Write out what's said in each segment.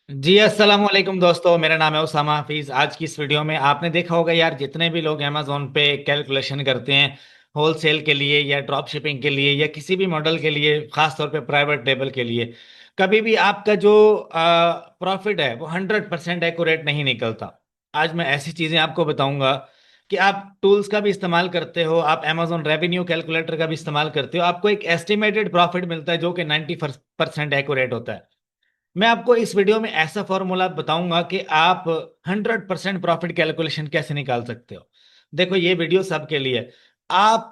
जी अस्सलाम वालेकुम दोस्तों, मेरा नाम है उसामा हफीज। आज की इस वीडियो में आपने देखा होगा यार, जितने भी लोग अमेजोन पे कैलकुलेशन करते हैं होलसेल के लिए या ड्रॉप शिपिंग के लिए या किसी भी मॉडल के लिए, खास तौर पे प्राइवेट लेबल के लिए, कभी भी आपका जो प्रॉफिट है वो 100% एक्यूरेट नहीं निकलता। आज मैं ऐसी चीजें आपको बताऊंगा कि आप टूल्स का भी इस्तेमाल करते हो, आप अमेजोन रेवेन्यू कैलकुलेटर का भी इस्तेमाल करते हो, आपको एक एस्टिमेटेड प्रॉफिट मिलता है जो कि 90% एक्यूरेट होता है। मैं आपको इस वीडियो में ऐसा फॉर्मूला बताऊंगा कि आप 100% प्रॉफिट कैलकुलेशन कैसे निकाल सकते हो। देखो, ये वीडियो सबके लिए है। आप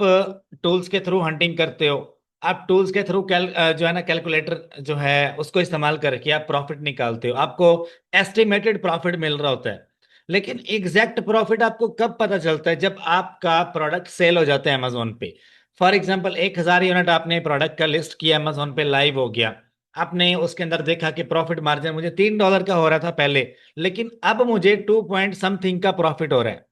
टूल्स के थ्रू हंटिंग करते हो, आप टूल्स के थ्रू जो है ना, कैलकुलेटर जो है उसको इस्तेमाल करके आप प्रॉफिट निकालते हो, आपको एस्टिमेटेड प्रॉफिट मिल रहा होता है। लेकिन एग्जैक्ट प्रॉफिट आपको कब पता चलता है? जब आपका प्रोडक्ट सेल हो जाता है अमेजोन पे। फॉर एग्जाम्पल, 1,000 यूनिट आपने प्रोडक्ट का लिस्ट किया, अमेजोन पे लाइव हो गया। आपने उसके अंदर देखा कि प्रॉफिट मार्जिन मुझे $3 का हो रहा था पहले, लेकिन अब मुझे 2 पॉइंट समथिंग का प्रॉफिट हो रहा है।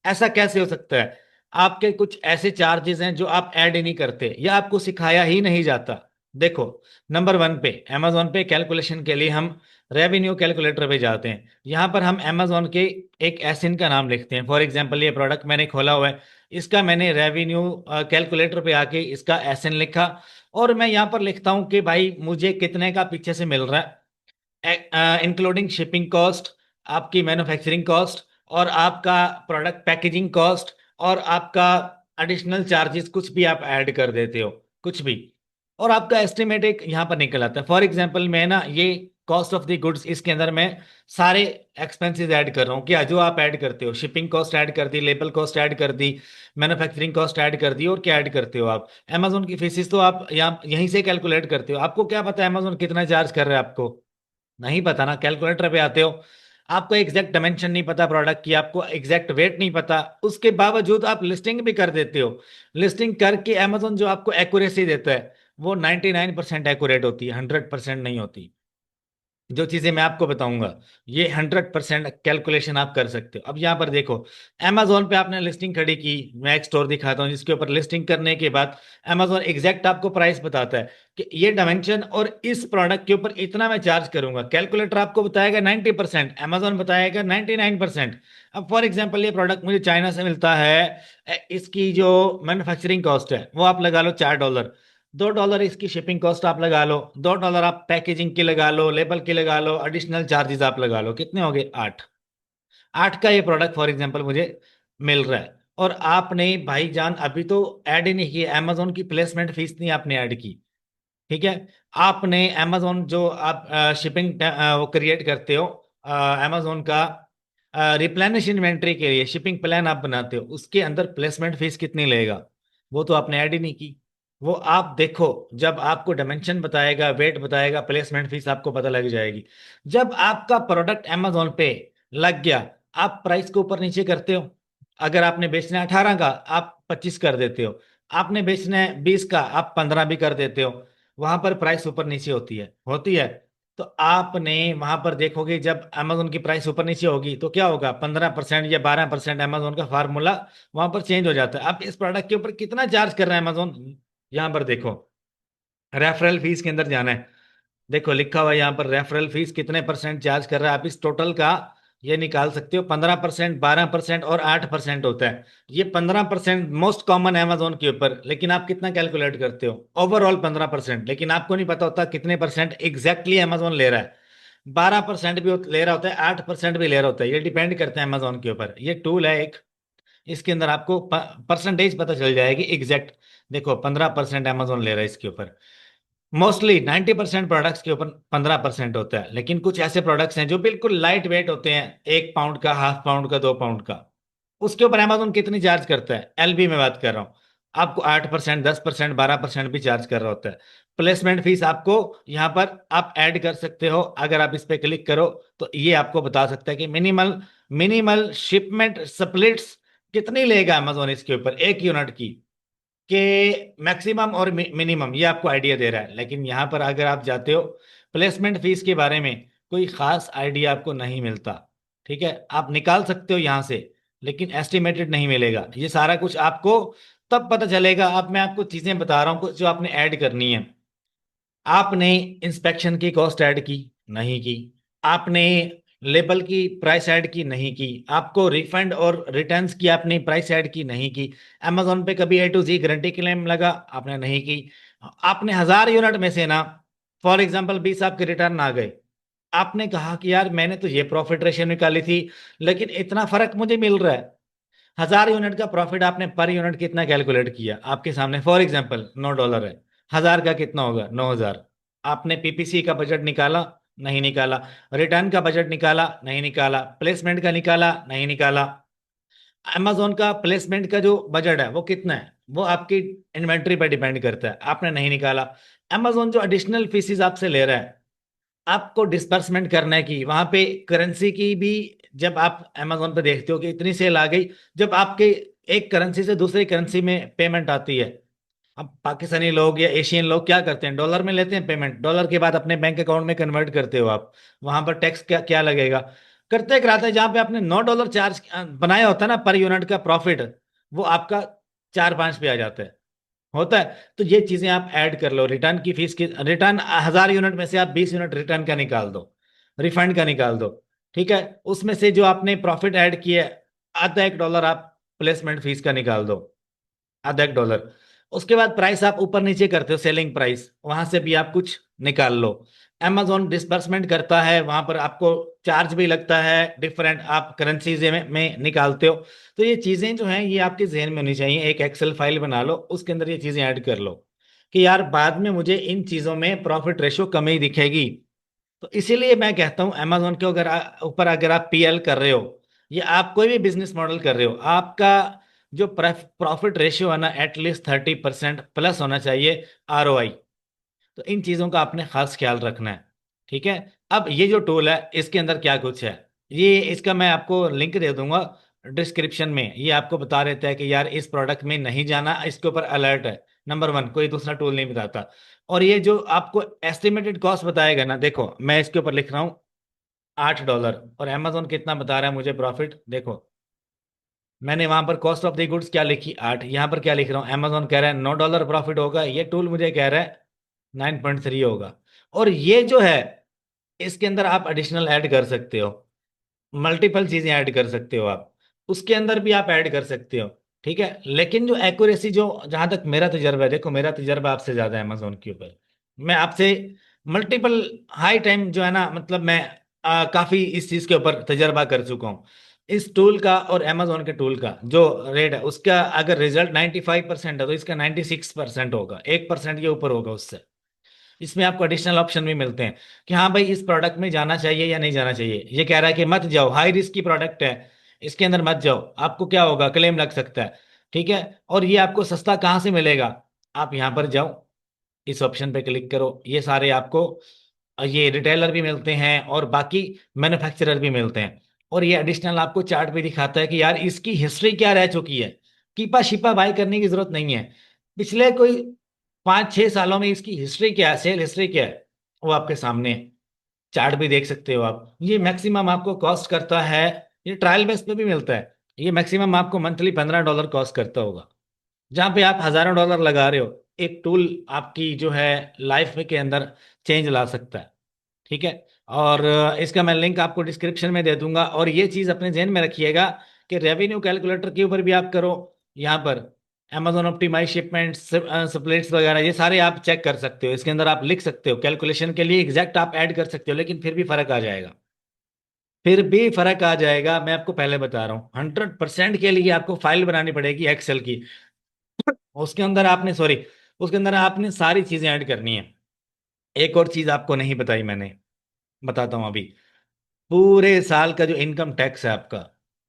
ऐसा कैसे हो सकता है? आपके कुछ ऐसे चार्जेस हैं जो आप ऐड ही नहीं करते या आपको सिखाया ही नहीं जाता। देखो, नंबर वन पे अमेजोन पे कैलकुलेशन के लिए हम रेवेन्यू कैलकुलेटर पे जाते हैं। यहाँ पर हम अमेजोन के एक एसिन का नाम लिखते हैं। फॉर एग्जांपल, ये प्रोडक्ट मैंने खोला हुआ है, इसका मैंने रेवेन्यू कैलकुलेटर पे आके इसका एसिन लिखा, और मैं यहाँ पर लिखता हूँ कि भाई मुझे कितने का पीछे से मिल रहा है, इंक्लूडिंग शिपिंग कॉस्ट, आपकी मैन्युफैक्चरिंग कॉस्ट, और आपका प्रोडक्ट पैकेजिंग कॉस्ट, और आपका एडिशनल चार्जेस कुछ भी आप ऐड कर देते हो, कुछ भी, और आपका एस्टिमेट एक यहाँ पर निकल आता है। फॉर एग्जांपल, मैं ना ये कॉस्ट ऑफ द गुड्स, इसके अंदर मैं सारे एक्सपेंसेस ऐड कर रहा हूँ। क्या जो आप ऐड करते हो, शिपिंग कॉस्ट ऐड कर दी, लेबल कॉस्ट ऐड कर दी, मैन्युफैक्चरिंग कॉस्ट ऐड कर दी, और क्या ऐड करते हो आप? अमेजोन की फीसिस तो आप यहाँ यहीं से कैलकुलेट करते हो। आपको क्या पता है अमेजोन कितना चार्ज कर रहा है? आपको नहीं पता ना। कैलकुलेटर पे आते हो, आपको एग्जैक्ट डायमेंशन नहीं पता प्रोडक्ट की, आपको एग्जैक्ट वेट नहीं पता, उसके बावजूद आप लिस्टिंग भी कर देते हो। लिस्टिंग करके अमेजोन जो आपको एक्यूरेसी देता है वो 99% एक्यूरेट होती है, 100% नहीं होती। जो चीजें मैं आपको बताऊंगा, ये 100% कैलकुलेशन आप कर सकते हो। अब यहाँ पर देखो, Amazon पे आपने लिस्टिंग खड़ी की, मैं एक स्टोर दिखाता हूँ जिसके ऊपर लिस्टिंग करने के बाद Amazon एग्जैक्ट आपको प्राइस बताता है कि ये डायमेंशन और इस प्रोडक्ट के ऊपर इतना मैं चार्ज करूंगा। कैलकुलेटर आपको बताएगा 90%, Amazon बताएगा 99%। अब फॉर एग्जाम्पल, ये प्रोडक्ट मुझे चाइना से मिलता है, इसकी जो मैन्युफैक्चरिंग कॉस्ट है वो आप लगा लो $4, $2 इसकी शिपिंग कॉस्ट आप लगा लो, $2 आप पैकेजिंग की लगा लो, लेबल की लगा लो, एडिशनल चार्जेस आप लगा लो, कितने हो गए? 8। 8 का ये प्रोडक्ट फॉर एग्जांपल मुझे मिल रहा है, और आपने भाईजान अभी तो ऐड ही नहीं किया, अमेजोन की प्लेसमेंट फीस नहीं आपने ऐड की। ठीक है? आपने अमेजोन जो आप शिपिंग वो क्रिएट करते हो, अमेजोन का रिप्लेनिश इन्वेंट्री के लिए शिपिंग प्लान आप बनाते हो, उसके अंदर प्लेसमेंट फीस कितनी लेगा? वो तो आपने ऐड ही नहीं की। वो आप देखो, जब आपको डायमेंशन बताएगा, वेट बताएगा, प्लेसमेंट फीस आपको पता लग जाएगी। जब आपका प्रोडक्ट अमेजोन पे लग गया, आप प्राइस को ऊपर नीचे करते हो। अगर आपने बेचना है 18 का, आप 25 कर देते हो। आपने बेचना है 20 का, आप 15 भी कर देते हो। वहां पर प्राइस ऊपर नीचे होती है। तो आपने वहां पर देखोगे, जब अमेजोन की प्राइस ऊपर नीचे होगी तो क्या होगा? 15% या 12% अमेजोन का फार्मूला वहां पर चेंज हो जाता है। आप इस प्रोडक्ट के ऊपर कितना चार्ज कर रहे हैं अमेजोन? यहाँ पर देखो, रेफरल फीस के अंदर जाना है। देखो, लिखा हुआ है यहाँ पर रेफरल फीस कितने परसेंट चार्ज कर रहा है। आप इस टोटल का ये निकाल सकते हो। 15%, 12% और 8% होता है। ये 15% मोस्ट कॉमन अमेजोन के ऊपर, लेकिन आप कितना कैलकुलेट करते हो? ओवरऑल 15%, लेकिन आपको नहीं पता होता कितने परसेंट एग्जैक्टली अमेजोन ले रहा है। 12% भी ले रहा होता है, 8% भी ले रहा होता है, ये डिपेंड करता है अमेजोन के ऊपर। ये टूल है एक, इसके अंदर आपको परसेंटेज पता चल जाएगी एग्जैक्ट। देखो, 15% अमेजोन ले रहा है इसके ऊपर। मोस्टली 90% प्रोडक्ट्स के ऊपर 15% होता है, लेकिन कुछ ऐसे प्रोडक्ट्स हैं जो बिल्कुल लाइट वेट होते हैं, 1 पाउंड का, हाफ पाउंड का, 2 पाउंड का, उसके ऊपर अमेजोन कितनी चार्ज करता है? एलबी में बात कर रहा हूँ। आपको 8%, 10%, 12% भी चार्ज कर रहा होता है। प्लेसमेंट फीस आपको यहाँ पर आप ऐड कर सकते हो। अगर आप इस पे क्लिक करो तो ये आपको बता सकता है कि मिनिमल मिनिमल शिपमेंट स्प्लिट्स कितनी लेगा अमेजोन इसके ऊपर, 1 यूनिट की, कि मैक्सिमम और मिनिमम, ये आपको आइडिया दे रहा है। लेकिन यहाँ पर अगर आप जाते हो, प्लेसमेंट फीस के बारे में कोई खास आइडिया आपको नहीं मिलता। ठीक है? आप निकाल सकते हो यहाँ से, लेकिन एस्टिमेटेड नहीं मिलेगा। ये सारा कुछ आपको तब पता चलेगा। अब मैं आपको चीजें बता रहा हूँ कुछ जो आपने ऐड करनी है। आपने इंस्पेक्शन की कॉस्ट ऐड की? नहीं की। आपने लेबल की प्राइस ऐड की नहीं की, आपको रिफंड और रिटर्न्स की आपने प्राइस ऐड की नहीं की, amazon पे कभी A to Z guarantee claim लगा आपने नहीं की, आपने 1,000 यूनिट में से ना फॉर एग्जांपल 20 आपके रिटर्न आ गए, आपने कहा कि यार मैंने तो ये प्रॉफिट रेशियो निकाली थी लेकिन इतना फर्क मुझे मिल रहा है। 1,000 यूनिट का प्रॉफिट आपने पर यूनिट कितना कैलकुलेट किया आपके सामने, फॉर एग्जांपल $9 है, 1,000 का कितना होगा 9,000। आपने पीपीसी का बजट निकाला, नहीं निकाला, रिटर्न का बजट निकाला, नहीं निकाला, प्लेसमेंट का निकाला, नहीं निकाला। अमेजोन का प्लेसमेंट का जो बजट है वो कितना है, वो आपकी इन्वेंट्री पर डिपेंड करता है, आपने नहीं निकाला। अमेजोन जो एडिशनल फीसिस आपसे ले रहा है आपको डिस्बर्समेंट करने की, वहां पे करेंसी की भी, जब आप अमेजोन पे देखते हो कि इतनी सेल आ गई, जब आपके एक करेंसी से दूसरी करेंसी में पेमेंट आती है, अब पाकिस्तानी लोग या एशियन लोग क्या करते हैं, डॉलर में लेते हैं पेमेंट, डॉलर के बाद अपने बैंक अकाउंट में कन्वर्ट करते हो आप, वहां पर टैक्स क्या क्या लगेगा, करते कराते जहां पे आपने $9 चार्ज बनाया होता है ना पर यूनिट का प्रॉफिट, वो आपका 4-5 पे आ जाता है, होता है। तो ये चीजें आप ऐड कर लो, रिटर्न की फीस की, रिटर्न 1,000 यूनिट में से आप 20 यूनिट रिटर्न का निकाल दो, रिफंड का निकाल दो, ठीक है। उसमें से जो आपने प्रॉफिट ऐड किया है, आधा $1 आप प्लेसमेंट फीस का निकाल दो, आधा $1। उसके बाद प्राइस आप ऊपर नीचे करते हो, सेलिंग प्राइस, वहां से भी आप कुछ निकाल लो। amazon डिस्बर्समेंट करता है, वहां पर आपको चार्ज भी लगता है डिफरेंट, आप करेंसीज में निकालते हो। तो ये चीजें जो हैं ये आपके जहन में होनी चाहिए, एक एक्सेल फाइल बना लो, उसके अंदर ये चीजें ऐड कर लो कि यार बाद में मुझे इन चीजों में प्रॉफिट रेशो कमी दिखेगी। तो इसीलिए मैं कहता हूं अमेजोन के अगर ऊपर अगर आप पीएल कर रहे हो या आप कोई भी बिजनेस मॉडल कर रहे हो, आपका जो प्रॉफिट रेशियो है ना एटलीस्ट 30% प्लस होना चाहिए आरओआई। तो इन चीजों का आपने खास ख्याल रखना है, ठीक है। अब ये जो टूल है इसके अंदर क्या कुछ है, ये इसका मैं आपको लिंक दे दूंगा डिस्क्रिप्शन में, ये आपको बता देता है कि यार इस प्रोडक्ट में नहीं जाना, इसके ऊपर अलर्ट है, नंबर 1 कोई दूसरा टूल नहीं बताता। और ये जो आपको एस्टिमेटेड कॉस्ट बताएगा ना, देखो मैं इसके ऊपर लिख रहा हूँ $8, और अमेजोन कितना बता रहा है मुझे प्रॉफिट, देखो मैंने वहां पर कॉस्ट ऑफ द गुड्स क्या लिखी 8, यहाँ पर क्या लिख रहा हूँ, अमेजोन कह रहा है $9 प्रॉफिट होगा, ये टूल मुझे कह रहा है 9.3 होगा। और ये जो है इसके अंदर आप एडिशनल ऐड कर सकते हो, मल्टीपल चीजें ऐड कर सकते हो आप, उसके अंदर भी आप ऐड कर सकते हो, ठीक है। लेकिन जो एक्यूरेसी, जो जहां तक मेरा तजर्बा है, देखो मेरा तजर्बा आपसे ज्यादा है अमेजोन के ऊपर, मैं आपसे मल्टीपल हाई टाइम जो है ना, मतलब मैं काफी इस चीज के ऊपर तजर्बा कर चुका हूँ। इस टूल का और अमेजोन के टूल का जो रेट है उसका अगर रिजल्ट 95% है तो इसका 96% होगा, 1% के ऊपर होगा उससे। इसमें आपको एडिशनल ऑप्शन भी मिलते हैं कि हाँ भाई इस प्रोडक्ट में जाना चाहिए या नहीं जाना चाहिए, ये कह रहा है कि मत जाओ, हाई रिस्क की प्रोडक्ट है, इसके अंदर मत जाओ, आपको क्या होगा, क्लेम लग सकता है, ठीक है। और ये आपको सस्ता कहाँ से मिलेगा, आप यहाँ पर जाओ, इस ऑप्शन पे क्लिक करो, ये सारे आपको ये रिटेलर भी मिलते हैं और बाकी मैन्युफैक्चरर भी मिलते हैं। और ये एडिशनल आपको चार्ट भी दिखाता है कि यार इसकी हिस्ट्री क्या रह चुकी है, कीपा शिपा बाय करने की जरूरत नहीं है, पिछले कोई 5-6 सालों में इसकी हिस्ट्री क्या है, सेल हिस्ट्री क्या है, वो आपके सामने है। चार्ट भी देख सकते हो आप। ये मैक्सिमम आपको कॉस्ट करता है, ये ट्रायल बेस पे भी मिलता है, ये मैक्सिमम आपको मंथली $15 कॉस्ट करता होगा, जहां पे आप हजारों डॉलर लगा रहे हो, एक टूल आपकी जो है लाइफ के अंदर चेंज ला सकता है, ठीक है। और इसका मैं लिंक आपको डिस्क्रिप्शन में दे दूंगा। और ये चीज अपने ध्यान में रखिएगा कि रेवेन्यू कैलकुलेटर के ऊपर भी आप करो, यहाँ पर Amazon ऑप्टिमाइज शिपमेंट स्प्लिट्स वगैरह ये सारे आप चेक कर सकते हो, इसके अंदर आप लिख सकते हो कैलकुलेशन के लिए एग्जैक्ट आप ऐड कर सकते हो, लेकिन फिर भी फर्क आ जाएगा, फिर भी फर्क आ जाएगा, मैं आपको पहले बता रहा हूँ। 100% के लिए आपको फाइल बनानी पड़ेगी एक्सेल की, उसके अंदर आपने सॉरी उसके अंदर आपने सारी चीजें ऐड करनी है। एक और चीज आपको नहीं बताई मैंने, बताता हूँ अभी, पूरे साल का जो इनकम टैक्स है आपका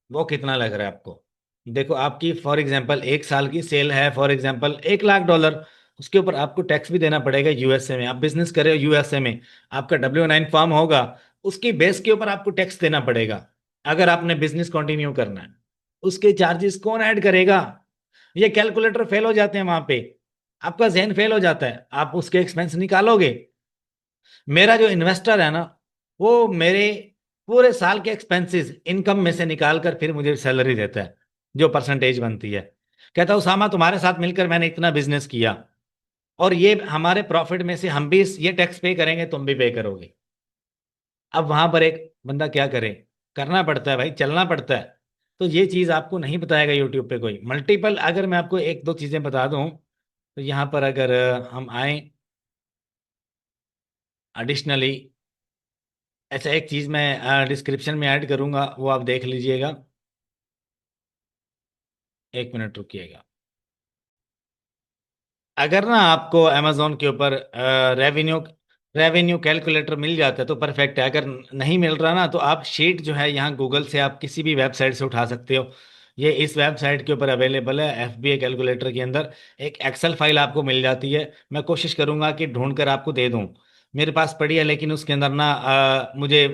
वो कितना लग रहा है आपको। देखो आपकी फॉर एग्जांपल एक साल की सेल है फॉर एग्जांपल $1,00,000, उसके ऊपर आपको टैक्स भी देना पड़ेगा यूएसए में, आप बिजनेस कर रहे हो यूएसए में, आपका W9 फॉर्म होगा, उसकी बेस के ऊपर आपको टैक्स देना पड़ेगा अगर आपने बिजनेस कंटिन्यू करना है। उसके चार्जेस कौन ऐड करेगा, ये कैलकुलेटर फेल हो जाते हैं वहां पे, आपका जहन फेल हो जाता है, आप उसके एक्सपेंस निकालोगे। मेरा जो इन्वेस्टर है ना वो मेरे पूरे साल के एक्सपेंसेस इनकम में से निकाल कर फिर मुझे सैलरी देता है, जो परसेंटेज बनती है, कहता है उसामा तुम्हारे साथ मिलकर मैंने इतना बिजनेस किया और ये हमारे प्रॉफिट में से हम भी ये टैक्स पे करेंगे, तुम भी पे करोगे। अब वहां पर एक बंदा क्या करे, करना पड़ता है भाई, चलना पड़ता है। तो ये चीज आपको नहीं बताएगा यूट्यूब पे कोई। मल्टीपल अगर मैं आपको एक दो चीजें बता दूं, तो यहाँ पर अगर हम आए एडिशनली, ऐसा एक चीज मैं डिस्क्रिप्शन में ऐड करूंगा, वो आप देख लीजिएगा। एक मिनट रुकिएगा। अगर ना आपको अमेजोन के ऊपर रेवेन्यू रेवेन्यू कैलकुलेटर मिल जाता है तो परफेक्ट है। अगर नहीं मिल रहा ना, तो आप शीट जो है यहाँ गूगल से आप किसी भी वेबसाइट से उठा सकते हो। ये इस वेबसाइट के ऊपर अवेलेबल है, एफबीए कैलकुलेटर के अंदर एक एक्सेल फाइल आपको मिल जाती है। मैं कोशिश करूंगा कि ढूंढ कर आपको दे दूं। मेरे पास पड़ी है, लेकिन उसके अंदर ना मुझे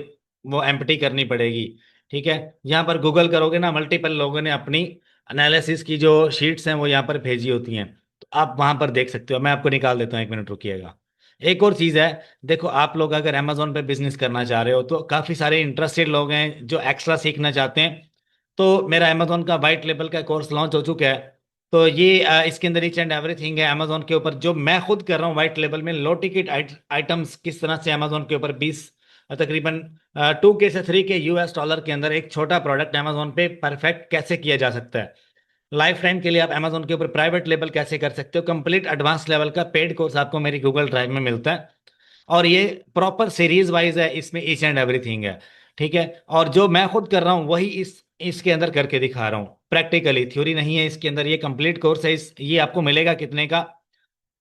वो एम्प्टी करनी पड़ेगी। ठीक है, यहाँ पर गूगल करोगे ना, मल्टीपल लोगों ने अपनी एनालिसिस की जो शीट्स हैं वो यहाँ पर भेजी होती हैं। तो आप वहां पर देख सकते हो। मैं आपको निकाल देता हूँ, एक मिनट रुकिएगा। एक और चीज है, देखो आप लोग अगर अमेजोन पे बिजनेस करना चाह रहे हो तो काफी सारे इंटरेस्टेड लोग हैं जो एक्स्ट्रा सीखना चाहते हैं। तो मेरा अमेजोन का वाइट लेवल का कोर्स लॉन्च हो चुका है। तो ये इसके अंदर ईच एंड एवरीथिंग है अमेजोन के ऊपर, जो मैं खुद कर रहा हूँ वाइट लेवल में। लो टिकट आइटम्स किस तरह से अमेजोन के ऊपर 20 तकरीबन 2 के से 3 के US डॉलर के अंदर एक छोटा प्रोडक्ट अमेजोन पे परफेक्ट कैसे किया जा सकता है। लाइफ टाइम के लिए आप अमेजोन के ऊपर प्राइवेट लेबल कैसे कर सकते हो, कंप्लीट एडवांस लेवल का पेड कोर्स आपको मेरी गूगल ड्राइव में मिलता है। और ये प्रॉपर सीरीज वाइज है, इसमें ईच एंड एवरीथिंग है। ठीक है, और जो मैं खुद कर रहा हूँ वही इस इसके अंदर करके दिखा रहा हूँ प्रैक्टिकली, थ्योरी नहीं है इसके अंदर। ये कंप्लीट कोर्स है। ये आपको मिलेगा कितने का?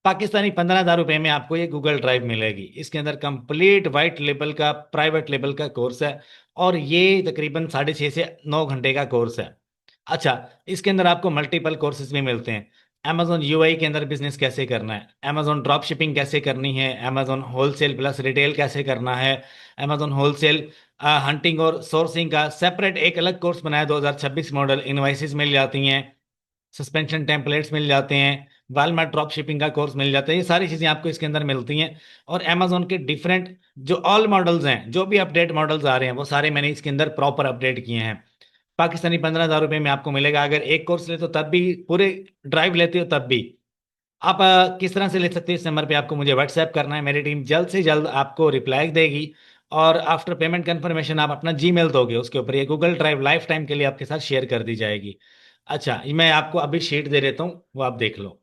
पाकिस्तानी 15,000 रुपए में आपको ये गूगल ड्राइव मिलेगी। इसके अंदर कंप्लीट वाइट लेवल का प्राइवेट लेवल का कोर्स है। और ये तकरीबन 6.5 से 9 घंटे का कोर्स है। अच्छा, इसके अंदर आपको मल्टीपल कोर्सेज भी मिलते हैं। अमेजोन यूआई के अंदर बिजनेस कैसे करना है, अमेजोन ड्रॉप शिपिंग कैसे करनी है, अमेजोन होलसेल प्लस रिटेल कैसे करना है, अमेजोन होलसेल हंटिंग और सोर्सिंग का सेपरेट एक अलग कोर्स बनाया 2026 मॉडल। इनवाइसेस मिल जाती हैं, सस्पेंशन टेम्पलेट्स मिल जाते हैं, वालमार्ट ड्रॉप शिपिंग का कोर्स मिल जाता है। ये सारी चीज़ें आपको इसके अंदर मिलती हैं। और अमेजोन के डिफरेंट जो ऑल मॉडल्स हैं, जो भी अपडेट मॉडल्स आ रहे हैं, वो सारे मैंने इसके अंदर प्रॉपर अपडेट किए हैं। पाकिस्तानी 15,000 रुपये में आपको मिलेगा। अगर एक कोर्स लेते हो तब भी, पूरे ड्राइव लेते हो तब भी। आप किस तरह से ले सकते हो, इस नंबर पे आपको मुझे व्हाट्सएप करना है, मेरी टीम जल्द से जल्द आपको रिप्लाई देगी। और आफ्टर पेमेंट कंफर्मेशन आप अपना जीमेल दोगे, उसके ऊपर ये गूगल ड्राइव लाइफ टाइम के लिए आपके साथ शेयर कर दी जाएगी। अच्छा, ये मैं आपको अभी शीट दे देता हूँ, वो आप देख लो।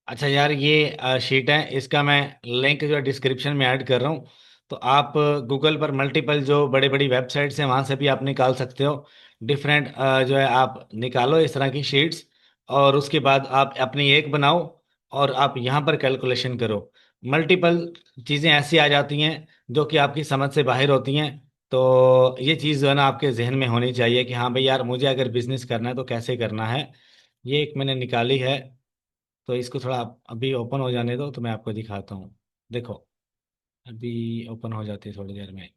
अच्छा यार, ये शीट है, इसका मैं लिंक जो है डिस्क्रिप्शन में ऐड कर रहा हूँ। तो आप गूगल पर मल्टीपल जो बड़ी बड़ी वेबसाइट्स हैं वहाँ से भी आप निकाल सकते हो। डिफरेंट जो है आप निकालो इस तरह की शीट्स, और उसके बाद आप अपनी एक बनाओ और आप यहाँ पर कैलकुलेशन करो। मल्टीपल चीज़ें ऐसी आ जाती हैं जो कि आपकी समझ से बाहर होती हैं। तो ये चीज़ जो है ना आपके जहन में होनी चाहिए कि हाँ भाई यार, मुझे अगर बिजनेस करना है तो कैसे करना है। ये एक मैंने निकाली है, तो इसको थोड़ा अभी ओपन हो जाने दो तो मैं आपको दिखाता हूँ। देखो, अभी ओपन हो जाती है थोड़ी देर में।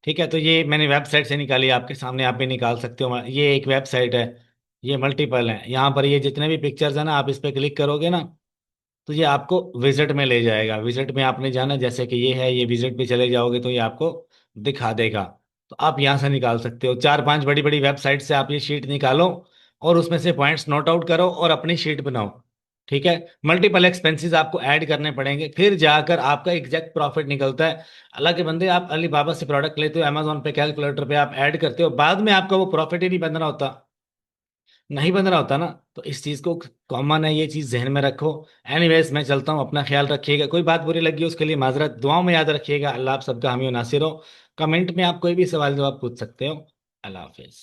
ठीक है, तो ये मैंने वेबसाइट से निकाली, आपके सामने आप भी निकाल सकते हो। ये एक वेबसाइट है, ये मल्टीपल है। यहाँ पर ये जितने भी पिक्चर्स है ना, आप इस पर क्लिक करोगे ना, तो ये आपको विजिट में ले जाएगा। विजिट में आपने जाना, जैसे कि ये है, ये विजिट पे चले जाओगे तो ये आपको दिखा देगा। तो आप यहाँ से निकाल सकते हो। 4-5 बड़ी बड़ी वेबसाइट से आप ये शीट निकालो और उसमें से पॉइंट्स नोट आउट करो और अपनी शीट बनाओ। ठीक है, मल्टीपल एक्सपेंसेस आपको ऐड करने पड़ेंगे, फिर जाकर आपका एग्जैक्ट प्रॉफिट निकलता है। हालांकि बंदे, आप अलीबाबा से प्रोडक्ट लेते हो, अमेजोन पे कैलकुलेटर पे आप ऐड करते हो, बाद में आपका वो प्रॉफिट ही नहीं बन रहा होता, नहीं बन रहा होता ना। तो इस चीज को कॉमन है, ये चीज जहन में रखो। एनीवेज, मैं चलता हूँ, अपना ख्याल रखिएगा। कोई बात बुरी लगी उसके लिए माजरत, दुआओं में याद रखिएगा। अल्लाह आप सबका हामी और नासिर हो। कमेंट में आप कोई भी सवाल जवाब पूछ सकते हो। अल्लाह हाफिज।